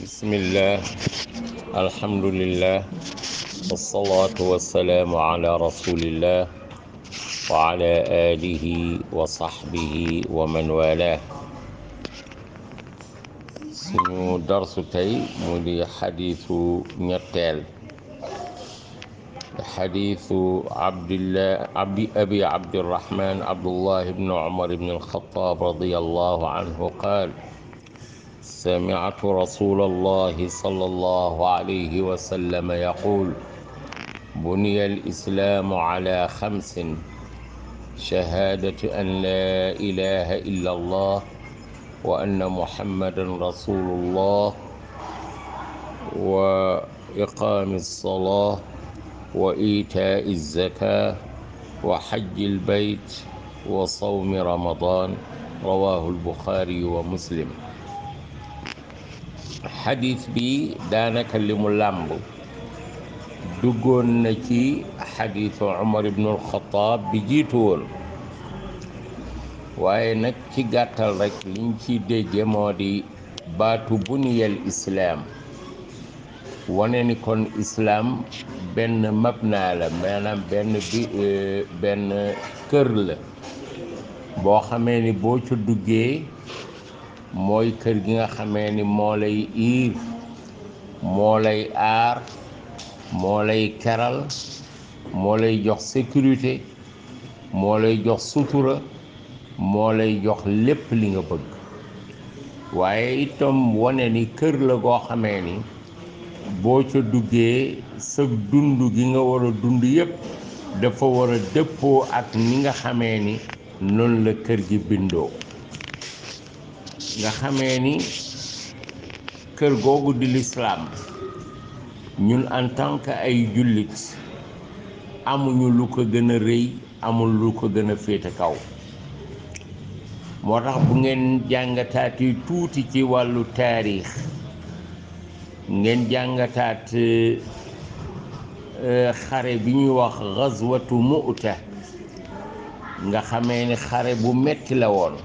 بسم الله الحمد لله والصلاة والسلام على رسول الله وعلى آله وصحبه ومن والاه. سنو درس تاي مودي حديث نيتل حديث أبي عبد الرحمن عبد الله بن عمر بن الخطاب رضي الله عنه قال: سمعت رسول الله صلى الله عليه وسلم يقول: بني الإسلام على 5: شهادة أن لا إله إلا الله وأن محمدا رسول الله وإقام الصلاة وإيتاء الزكاة وحج البيت وصوم رمضان. رواه البخاري ومسلم. xadis bi daanaka li mu làmb duggoon na ci xadisu Umar ibnul Xataab bi jiitu woon, waaye nag ci gàttal rek liñ ci dégge moo di baatu buniyal islaam wane ni kon islaam benn mabna la, maanaam benn kër la boo xamee ni boo ca duggee mooy kër gi nga xamee ni moo lay iir, moo lay aar, moo lay keral, moo lay jox sécurité, moo lay jox sutura, moo lay jox lépp li nga bëgg. waaye itam wane ni kër la goo xamee ni boo ca duggee sa dund gi nga war a dund yépp dafa war a dëppoo ak ni nga xamee ni noonu la kër gi bindoo. nga xamee ni kër googu di lislaam ñun en tant que ay jullit amuñu lu ko gën a rëy, amul lu ko gën a féete kaw. moo tax bu ngeen jàngataati tuuti ci wàllu taarix, ngeen jàngataat xare bi ñuy wax gazwatu Mu'ta, nga xamee ni xare bu metti la woon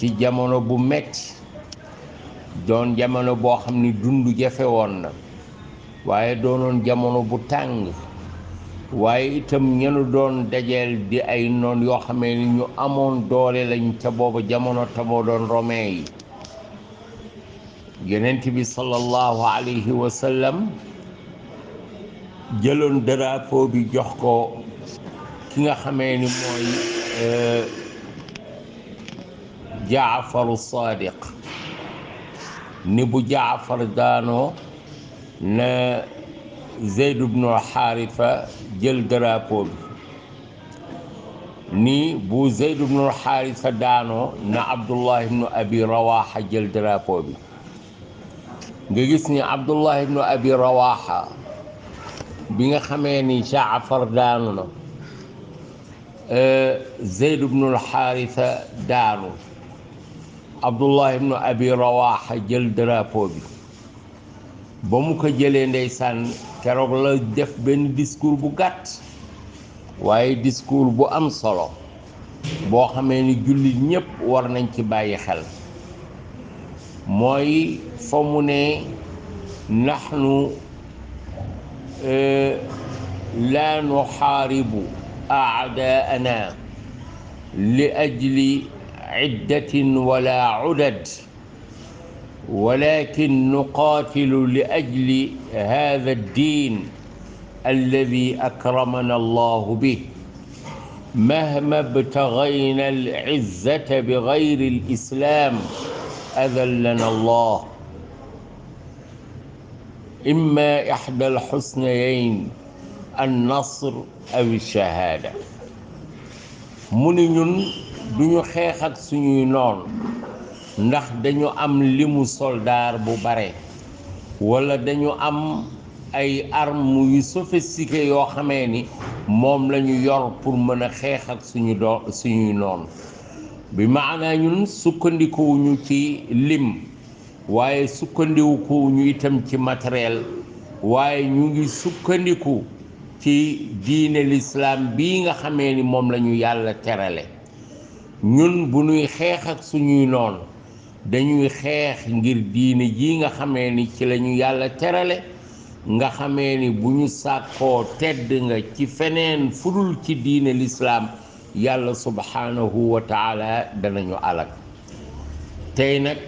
ci jamono bu metti, doon jamono boo xam ni dund jafe woon na, waaye doonoon jamono bu tàng, waaye itam ñenu doon dajeel di ay noon yoo xamee ni ñu amoon doole lañ ca booba jamono tamoo doon romain yi. Yonent bi sallallahu alayhi wa sallam jëloon drapeau bi jox ko ki nga xamee ni mooy Jaafaru Saadiq, ni bu Jaafar daanoo na Zeyd ibnu Xaarifa jël drapeau bi, ni bu Zeyd ibnu Xaarifa daanoo na Abdullah ibnu Abi Rawaxa jël drapeau bi. nga gis ni Abdullah ibnu Abi Rawaxa bi nga xamee ni Jaafar daanu na, Zeyd ibnu Xaarifa daanu, Abdullah ibnu Abi Rawaxa jël drapeau bi. ba mu ko jëlee ndeysaan keroog la def benn discours bu gàtt, waaye discours bu am solo boo xamee ni jullit ñépp war nañ ci bàyyi xel. mooy fa mu ne naxnu laa nuxaaribu aadaana li ajli iddatin wala udad ولكن نقاتل لأجل هذا الدين الذي أكرمنا الله به مهما ابتغينا العزة بغير الإسلام أذلنا الله إما إحدى الحسنيين النصر أو الشهادة. mu ni ñun duñu xeex ak suñuy noon ndax dañu am limu soldaar bu bare, wala dañu am ay armes yu sophistiquées yoo xamee ni moom lañu yor pour mën a xeex ak suñuy noon. bi maanaa ñun sukkandikuwuñu ci lim, waaye sukkandikuwuñu itam ci matériel, waaye ñu ngi sukkandiku ci diine l'islam bii nga xamee ni moom lañu yàlla terale. ñun bu ñuy xeex ak suñuy noon dañuy xeex ngir diine ji nga xamee ni ci lañu yàlla terale nga xamee ni bu ñu sàkkoo tedd nga ci feneen fudul ci diine lislaam yàlla subhanahu wa taala danañu alak tey nag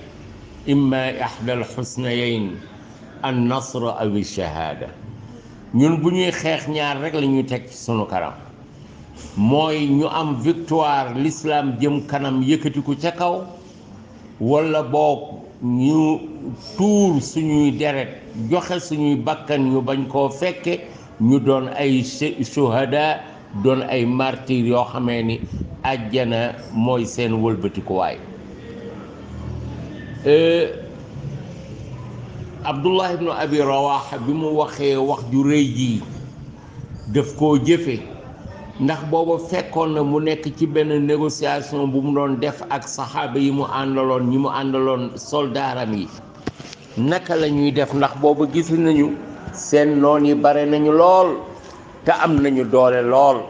imma ihdal xusnayayn an nasr aw shahaada ñun bu ñuy xeex ñaar rek la ñuy teg ci sunu kanam mooy ñu am victoire l'islam jëm kanam yëkkatiku ca kaw wala boog ñu tuur suñuy deret joxe suñuy bakkan ñu bañ koo fekke ñu doon ay shuhada doon ay martyr yoo xamee ni àjjana mooy seen wëlbatikuwaay Abdullah ibnu Abi Rawaha bi mu waxee wax ju rëy ji daf koo jëfe ndax booba fekkoon na mu nekk ci benn négociation bu mu doon def ak saxaaba yi mu àndaloon ñi mu àndaloon soldaaram yi naka la ñuy def ndax booba gis nañu seen noon yi bare nañu lool te am nañu doole lool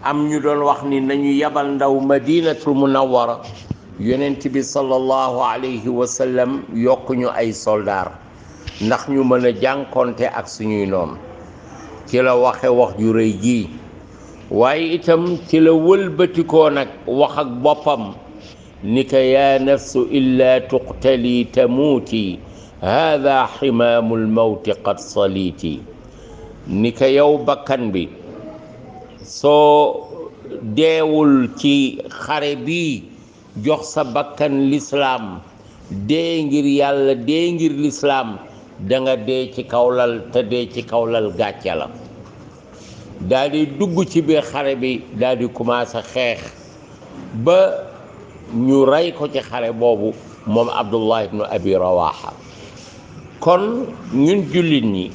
am ñu doon wax ni nañu yabal ndaw madinatul munawwara yonent bi sallallahu alayhi wa sallam yokk ñu ay soldaar ndax ñu mën a jànkonte ak suñuy noon ci la waxe wax ju rëy ji waaye itam ci la wëlbatikoo nag wax ak boppam ni ka yaa nafsu illa tuqtali tamuuti haada ximaamul mawti qad saliiti ni ka yow bakkan bi soo deewul ci xare bi jox sa bakkan lislaam dee ngir yàlla dee ngir lislaam da nga dee ci kawlal te dee ci kawlal gàcce la daal di dugg ci biir xare bi daal di commencé xeex ba ñu rey ko ci xare boobu moom Abdullah ibnu Abi Rawaha kon ñun jullit ñi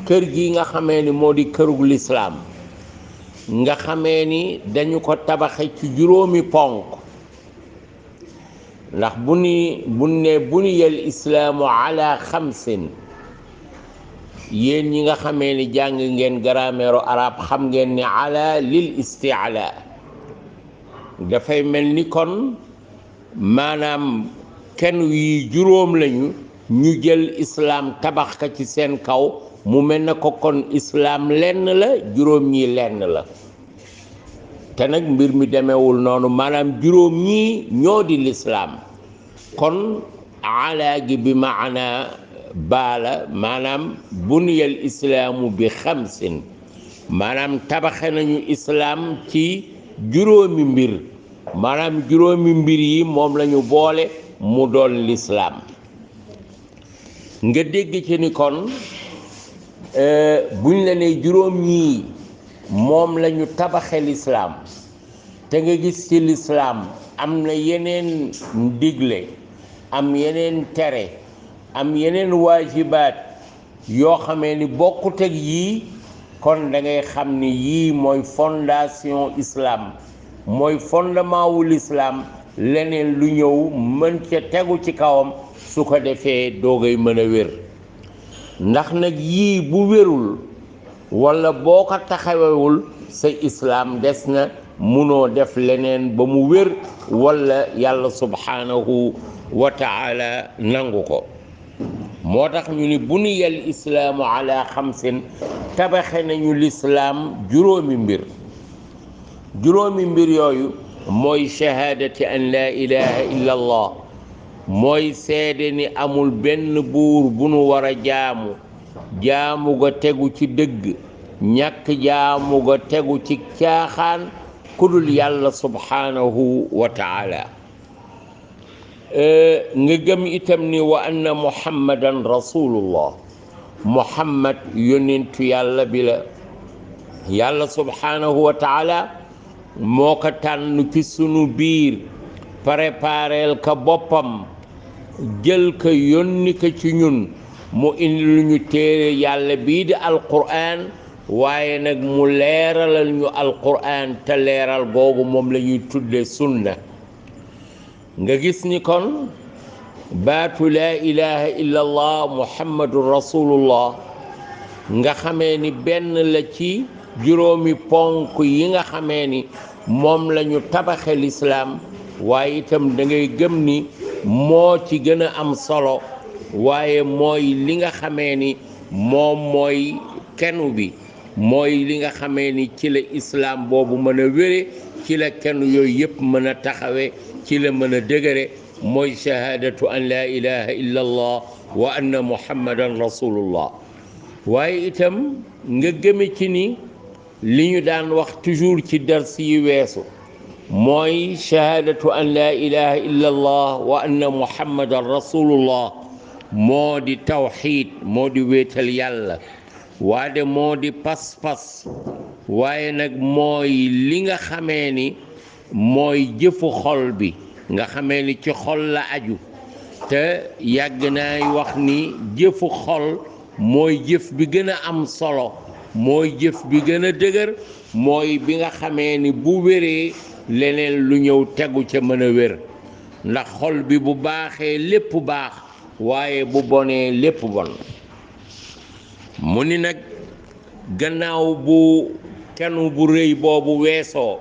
kër gi nga xamee ni moo di kërug lislaam nga xamee ni dañu ko tabaxe ci juróomi ponk ndax bu ne buniyal islaamu ala xamsin yéen ñi nga xamee ni jàng ngeen grammaire arab xam ngeen ni ala lil isti'la dafay mel ni kon maanaam kenn yi juróom lañu ñu jël islaam tabax ka ci seen kaw mu mel na ko kon islaam lenn la juróom ñi lenn la te nag mbir mi demewul noonu maanaam juróom ñi ñoo di lislaam kon ala gi bi maana baala maanaam buniyal islaamu bi xamsin maanaam tabaxe nañu islaam ci juróomi mbir maanaam juróomi mbir yi moom lañu boole mu doon lislaam nga dégg ci ni kon buñ la ne juróom ñii moom lañu tabaxe lislaam te nga gis ci lislaam am na yeneen ndigle am yeneen tere am yeneen waajibaat yoo xamee ni bokkut ak yii kon da ngay xam ni yii mooy fondation islam mooy fondement wu l'islam leneen lu ñëw mën ca tegu ci kawam su ko defee doogay mën a wér ndax nag yii bu wérul walla boo ko taxawewul sa islam des na munoo def leneen ba mu wér walla yàlla subhanahu wa taala nangu ko moo tax ñu ni buniyal islaamu ala xamsin tabaxe nañu lislaam juróomi mbir yooyu mooy shahaadati an laa ilaha illa allah mooy seede ni amul benn buur bu nu war a jaamu ga tegu ci dëgg ñàkk jaamu ga tegu ci caaxaan kudul yàlla subhanahu wa taala nga gëm itam ni wa anna muhammadan rasulullah muhammad yonentu yàlla bi la yàlla subhanahu wa taala moo ko tànn ci sunu biir prépareel ka boppam jël ko yónni ko ci ñun mu indi lu ñu téere yàlla bii di alquran waaye nag mu leeralal ñu alquran te leeral googu moom la ñuy tudde sunna nga gis ni kon baatu laa ilaha illa allah muhammadun rasulullah nga xamee ni benn la ci juróomi ponk yi nga xamee ni moom la ñu tabaxe lislaam waaye itam da ngay gëm ni moo ci gën a am solo waaye mooy li nga xamee ni moom mooy kenu bi mooy li nga xamee ni ci la islaam boobu mën a wére ci la kenn yooyu yëpp mën a taxawe ci la mën a dëgëre mooy shahaadatu an laa ilaha illa allah wa anna muhammadan rasulullah waaye itam nga gëme ci ni li ñu daan wax toujours ci dars yi weesu mooy shahaadatu an laa ilaha illa allah wa anna muhammadan rasulullah moo di tawxiid moo di wéetal yàlla waade moo di pas-pas waaye nag mooy li nga xamee ni mooy jëfu xol bi nga xamee ni ci xol la aju te yàgg naay wax ni jëfu xol mooy jëf bi gën a am solo mooy jëf bi gën a dëgër mooy bi nga xamee ni bu wéree leneen lu ñëw tegu ca mën a wér ndax xol bi bu baaxee lépp baax waaye bu bonee lépp bon mu ni nag gannaaw bu kenu bu rëy boobu weesoo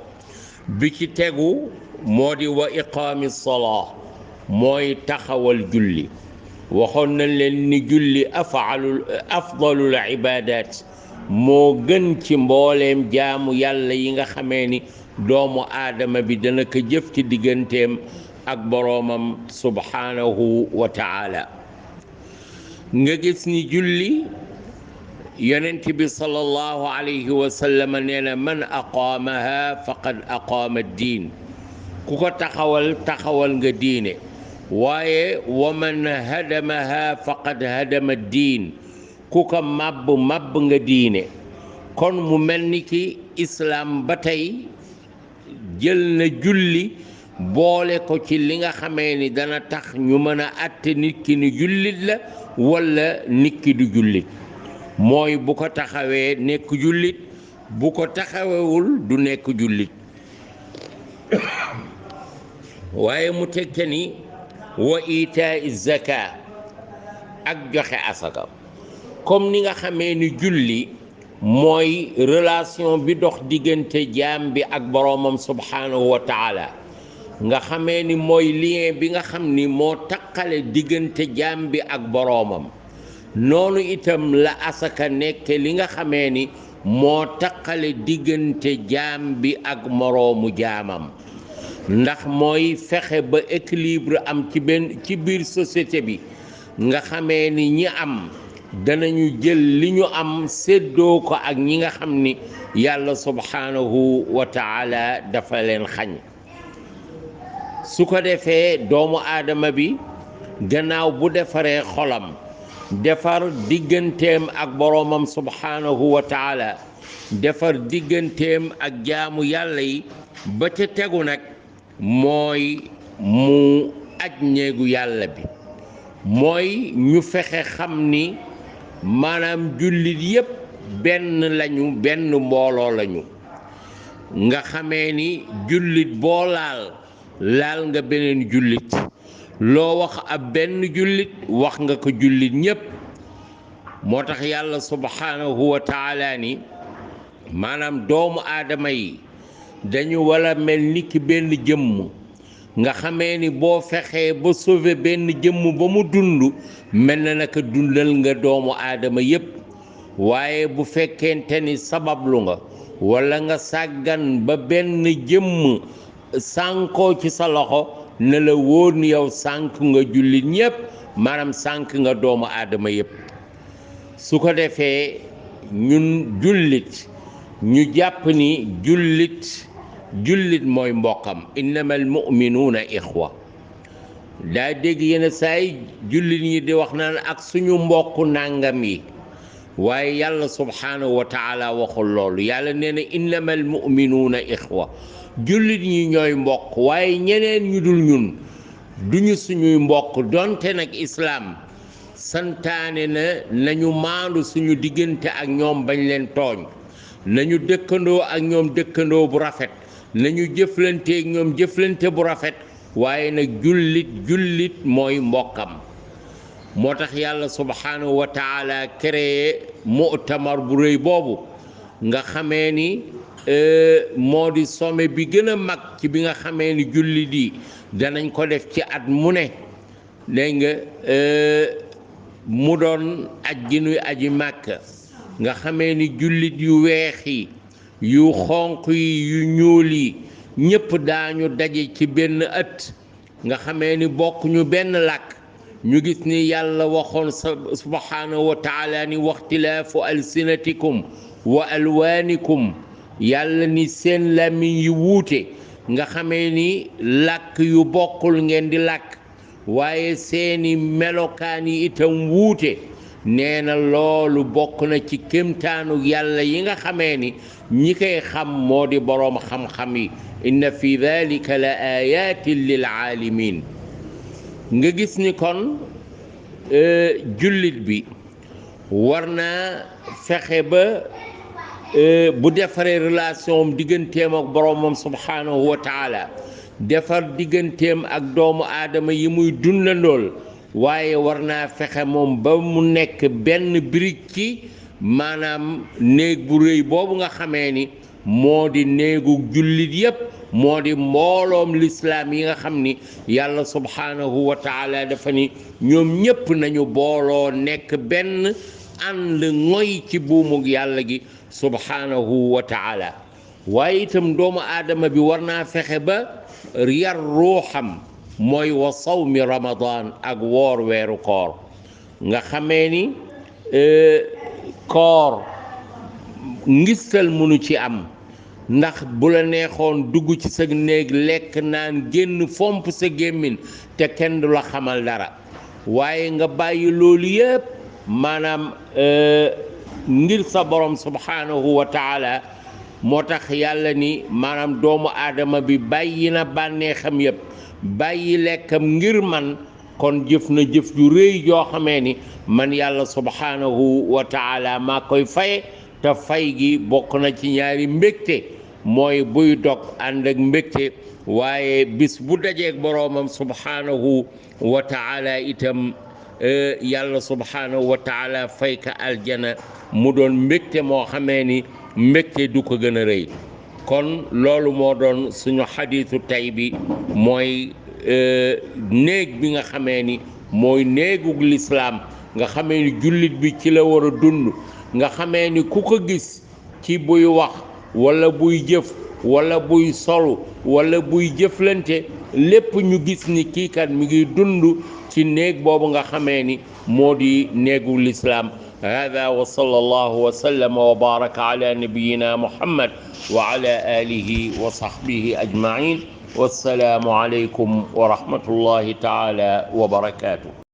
bi ci tegu moo di wa iqaami salaa mooy taxawal julli waxoon nañ leen ni julli afdalul ibaadaat moo gën ci mbooleem jaamu yàlla yi nga xamee ni doomu aadama bi dana ko jëf ci digganteem ak boroomam subhaanahu wa taala nga gis ni julli yonent bi sallallahu alayhi wa sallam nee na man aqaamaha faqad aqaama diin ku ko taxawal nga diine waaye wa man hadamaha faqad hadama diin ku ko màbb nga diine kon mu mel ni ki islaam ba tey jël na julli boole ko ci li nga xamee ni dana tax ñu mën a àtte nit ki ni jullit la walla nit ki du jullit mooy bu ko taxawee nekk jullit bu ko taxawewul du nekk jullit waaye mu tekke ni wa itaa zaka ak joxe asaka comme ni nga xamee ni julli mooy relation bi dox diggante jaam bi ak boroomam subhaanahu wa taala nga xamee ni mooy lien bi nga xam ni moo taqale diggante jaam bi ak boroomam noonu itam la asaka nekk li nga xamee ni moo taqale diggante jaam bi ak moroomu jaamam ndax mooy fexe ba équilibre am ci biir société bi nga xamee ni ñi am danañu jël li ñu am séddoo ko ak ñi nga xam ni yàlla subhaanahu wa taala dafa leen xañ su ko defee doomu aadama bi gannaaw bu defaree xolam defar digganteem ak boroomam subhaanahu wa taala defar digganteem ak jaamu yàlla yi ba ca tegu nag mooy mu aj néegu yàlla bi mooy ñu fexe xam ni maanaam jullit yépp benn lañu benn mbooloo lañu nga xamee ni jullit boo laal nga beneen jullit loo wax ab benn jullit wax nga ko jullit ñépp moo tax yàlla subhaanahu wa taala ni maanaam doomu aadama yi dañu wala mel ni ki benn jëmm nga xamee ni boo fexee ba sauver benn jëmm ba mu dund mel na naka dundal nga doomu aadama yépp waaye bu fekkente ni sabablu nga wala nga sàggan ba benn jëmm sànkoo ci sa loxo ne la wóor ni yow sànk nga jullit ñépp maanaam sànk nga doomu aadama yépp su ko defee ñun jullit ñu jàpp ni jullit mooy mbokkam innamal mu'minuuna ixwa daa dégg yenn saay jullit ñi di wax naan ak suñu mbokku nàngam yi waaye yàlla subhaanahu wa taala waxul loolu yàlla nee na innamal mu'minuuna ixwa jullit ñi ñooy mbokk waaye ñeneen ñu dul ñun duñu suñuy mbokk donte nag islaam santaane na nañu maandu suñu diggante ak ñoom bañ leen tooñ nañu dëkkandoo ak ñoom dëkkandoo bu rafet nañu jëflante ak ñoom jëflante bu rafet waaye nag jullit mooy mbokkam moo tax yàlla subhaanahu wa taala créé mu'tamar bu rëy boobu nga xamee ni moo di sommet bi gën a mag ci bi nga xamee ni jullit yi danañ ko def ci at mu ne dégg nga mu doon aj gi nuy aji màkka nga xamee ni jullit yu weex yi yu xonq yi yu ñuul yi ñépp daañu daje ci benn ëtt nga xamee ni bokk ñu benn làkk ñu gis ni yàlla waxoon subhanahu wa taala ni waxtilaafu alsinatikum wa alwaanikum yàlla ni seen làmmiñ yi wuute nga xamee ni làkk yu bokkul ngeen di làkk waaye seeni melokaan yi itam wuute nee na loolu bokk na ci kémtaanu yàlla yi nga xamee ni ñi koy xam moo di boroom xam-xam yi inna fi dhalika la ayatin lil aalimin nga gis ni kon jullit bi war naa fexe ba bu defaree relation am digganteem ak boroomam subhanahu wa taala defar digganteem ak doomu aadama yi muy dundandool waaye war naa fexe moom ba mu nekk benn brique ci maanaam néeg bu rëy boobu nga xamee ni moo di néegu jullit yépp moo di mbooloom lislaam yi nga xam ni yàlla subhanahu wa taala dafa ni ñoom ñépp nañu booloo nekk benn ànd ngoy ci buumug yàlla gi subhanahu wa taala waaye itam doomu aadama bi war naa fexe ba yar ruuxam mooy wa sawmi ramadan ak woor weeru koor nga xamee ni koor ngistal mënu ci am ndax bu la neexoon dugg ci sa néeg lekk naan génn fomp sa gémmiñ te kenn du la xamal dara waaye nga bàyyi loolu yépp maanaam ngir sa borom subhanahu wa taala moo tax yàlla ni maanaam doomu aadama bi bàyyi na bànneexam yépp bàyyi lekkam ngir man kon jëf na jëf ju rëy joo xamee ni man yàlla subhanahu wa taala maa koy faye te fay gi bokk na ci ñaari mbégte mooy buy dog ànd ak mbégte waaye bis bu dajeeg boroomam subhanahu wa taala itam yàlla subhanahu wa taala fay ka aljana mu doon mbégte moo xamee ni mbégte du ko gën a rëy kon loolu moo doon suñu xadiisu tey bi mooy néeg bi nga xamee ni mooy néegug lislaam nga xamee ni jullit bi ci la war a dund nga xamee ni ku ko gis ci buy wax walla buy jëf walla buy solu walla buy jëflante lépp ñu gis ni kii kat mi ngi dund ci néeg boobu nga xamee ni moo di néegug lislaam hada wa sallallahu wa sallama wa baraka ala nabiyyina muhammad wa ala alihi wa sahbihi ajma'in wassalaamu alaykum wa rahmatullahi taala wa barakatuh